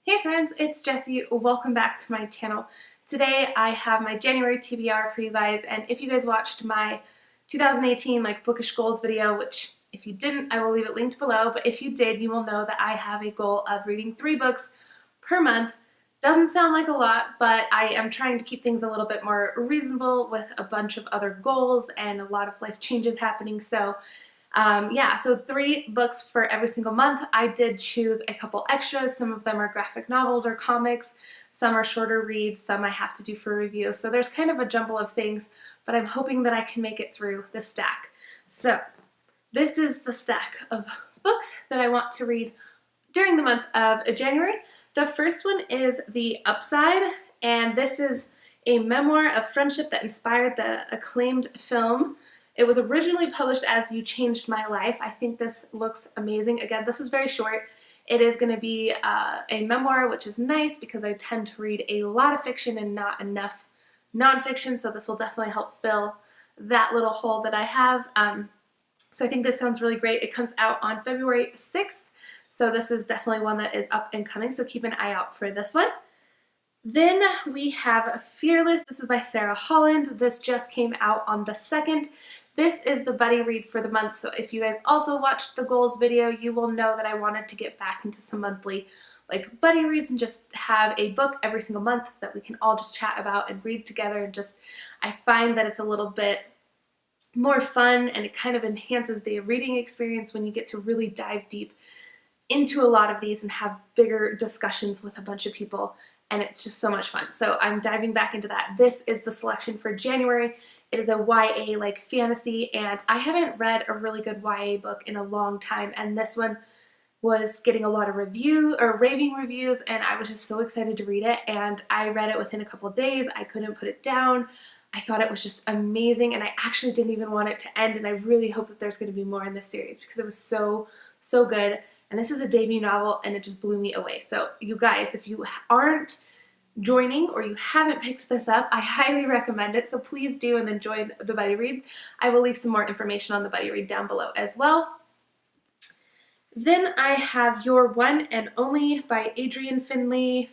Hey friends, it's Jessie. Welcome back to my channel. Today I have my January TBR for you guys, and if you guys watched my 2018 bookish goals video, which if you didn't, I will leave it linked below, but if you did, you will know that I have a goal of reading 3 books per month. Doesn't sound like a lot, but I am trying to keep things a little bit more reasonable with a bunch of other goals and a lot of life changes happening. So 3 books for every single month. I did choose a couple extras. Some of them are graphic novels or comics. Some are shorter reads. Some I have to do for review. So there's kind of a jumble of things, but I'm hoping that I can make it through the stack. So this is the stack of books that I want to read during the month of January. The first one is The Upside, and this is a memoir of friendship that inspired the acclaimed film. It was originally published as You Changed My Life. I think this looks amazing. Again, this was very short. It is going to be a memoir, which is nice because I tend to read a lot of fiction and not enough nonfiction, so this will definitely help fill that little hole that I have. So I think this sounds really great. It comes out on February 6th, so this is definitely one that is up and coming, so keep an eye out for this one. Then we have Fearless. This is by Sarah Holland. This just came out on the 2nd. This is the buddy read for the month, so if you guys also watched the goals video, you will know that I wanted to get back into some monthly buddy reads and just have a book every single month that we can all just chat about and read together, and I find that it's a little bit more fun and it kind of enhances the reading experience when you get to really dive deep into a lot of these and have bigger discussions with a bunch of people, and it's just so much fun. So I'm diving back into that. This is the selection for January. It is a YA fantasy, and I haven't read a really good YA book in a long time, and this one was getting a lot of raving reviews, and I was just so excited to read it, and I read it within a couple days. I couldn't put it down. I thought it was just amazing, and I actually didn't even want it to end, and I really hope that there's going to be more in this series because it was so good. And this is a debut novel, and it just blew me away. So you guys, if you aren't joining or you haven't picked this up, I highly recommend it. So please do, and then join the buddy read. I will leave some more information on the buddy read down below as well. Then I have Your One and Only by Adrian Finlay.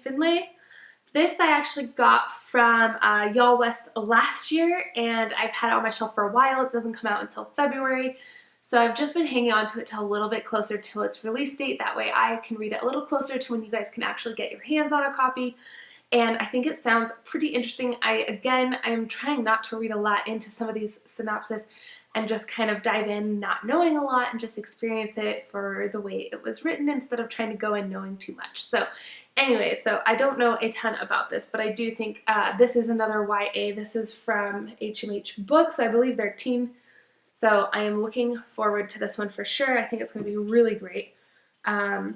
This I actually got from Y'all West last year, and I've had it on my shelf for a while. It doesn't come out until February. So I've just been hanging on to it till a little bit closer to its release date. That way I can read it a little closer to when you guys can actually get your hands on a copy. And I think it sounds pretty interesting. I'm trying not to read a lot into some of these synopses and just kind of dive in not knowing a lot and just experience it for the way it was written instead of trying to go in knowing too much. So anyway, so I don't know a ton about this, but I do think this is another YA. This is from HMH Books. I believe they're teen. So I am looking forward to this one for sure. I think it's going to be really great. The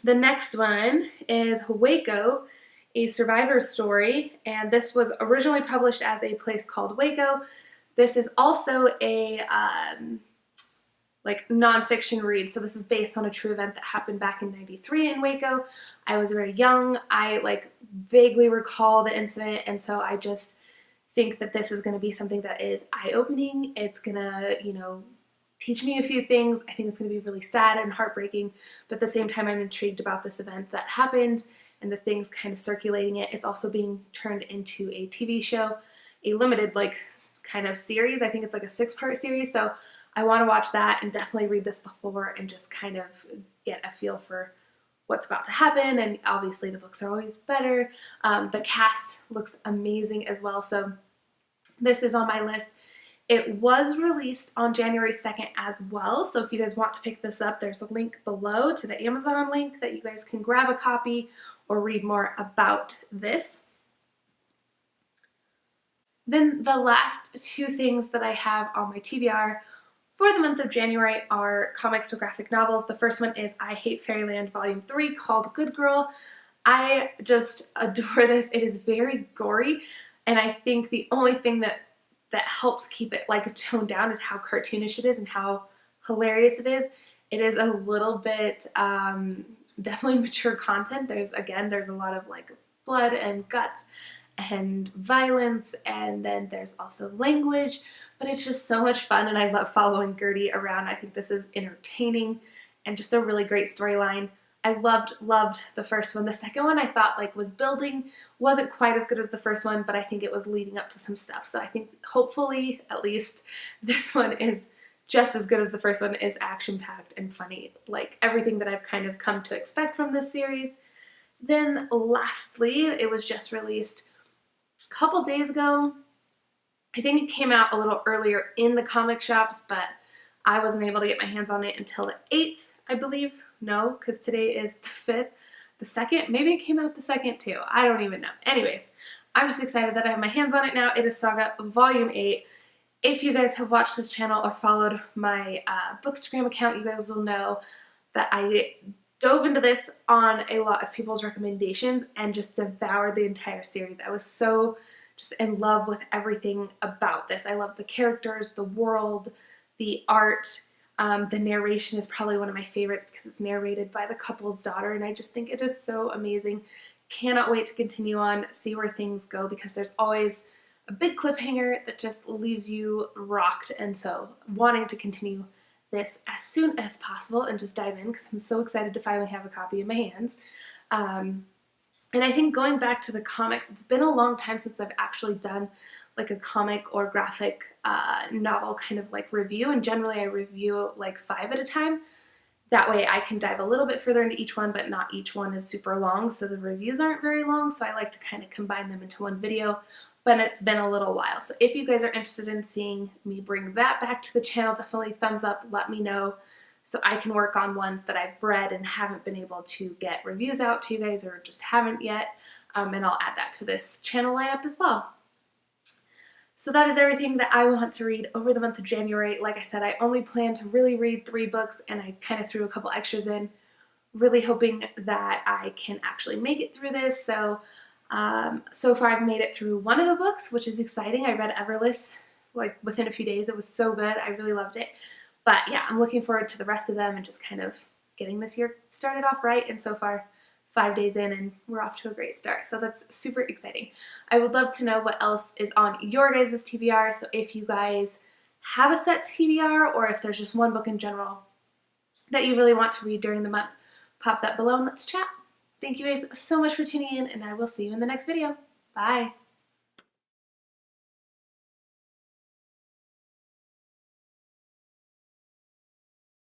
next one is Waco, a survivor story, and this was originally published as A Place Called Waco. This is also a nonfiction read, so this is based on a true event that happened back in '93 in Waco. I was very young. I vaguely recall the incident, and so I just think that this is going to be something that is eye-opening. It's going to, teach me a few things. I think it's going to be really sad and heartbreaking, but at the same time I'm intrigued about this event that happened and the things kind of circulating it. It's also being turned into a TV show, a limited kind of series. I think it's a 6-part series, so I want to watch that and definitely read this before and just kind of get a feel for what's about to happen. And obviously the books are always better. The cast looks amazing as well, so this is on my list. It was released on January 2nd as well, so if you guys want to pick this up, there's a link below to the Amazon link that you guys can grab a copy or read more about this. Then the last 2 things that I have on my TBR for the month of January are comics or graphic novels. The first one is I Hate Fairyland Volume 3, called Good Girl. I just adore this. It is very gory, and I think the only thing that helps keep it toned down is how cartoonish it is and how hilarious it is. It is a little bit definitely mature content. There's a lot of blood and guts and violence, and then there's also language, but it's just so much fun, and I love following Gertie around. I think this is entertaining and just a really great storyline. I loved the first one. The second one I thought like was building, wasn't quite as good as the first one, but I think it was leading up to some stuff. So I think hopefully at least this one is just as good as the first one, is action-packed and funny, like everything that I've kind of come to expect from this series. Then lastly, it was just released a couple days ago. I think it came out a little earlier in the comic shops, but I wasn't able to get my hands on it until the 8th, I believe. No, because today is the 5th. The 2nd? Maybe it came out the 2nd too. I don't even know. Anyways, I'm just excited that I have my hands on it now. It is Saga Volume 8. If you guys have watched this channel or followed my Bookstagram account, you guys will know that I dove into this on a lot of people's recommendations and just devoured the entire series. I was so just in love with everything about this. I love the characters, the world, the art. The narration is probably one of my favorites because it's narrated by the couple's daughter, and I just think it is so amazing. Cannot wait to continue on, see where things go, because there's always a big cliffhanger that just leaves you rocked, and so wanting to continue this as soon as possible and just dive in because I'm so excited to finally have a copy in my hands. And I think going back to the comics, it's been a long time since I've actually done like a comic or graphic novel kind of like review, and generally I review like 5 at a time. That way I can dive a little bit further into each one, but not each one is super long, so the reviews aren't very long, so I like to kind of combine them into one video. But it's been a little while, so if you guys are interested in seeing me bring that back to the channel, definitely thumbs up, let me know, so I can work on ones that I've read and haven't been able to get reviews out to you guys, or just haven't yet, and I'll add that to this channel lineup as well. So that is everything that I want to read over the month of January. Like I said, I only plan to really read 3 books, and I kind of threw a couple extras in, really hoping that I can actually make it through this. So far I've made it through one of the books, which is exciting. I read Everless like within a few days. It was so good. I really loved it. But yeah, I'm looking forward to the rest of them and just kind of getting this year started off right. And so far, 5 days in and we're off to a great start. So that's super exciting. I would love to know what else is on your guys' TBR. So if you guys have a set TBR, or if there's just one book in general that you really want to read during the month, pop that below and let's chat. Thank you guys so much for tuning in, and I will see you in the next video. Bye.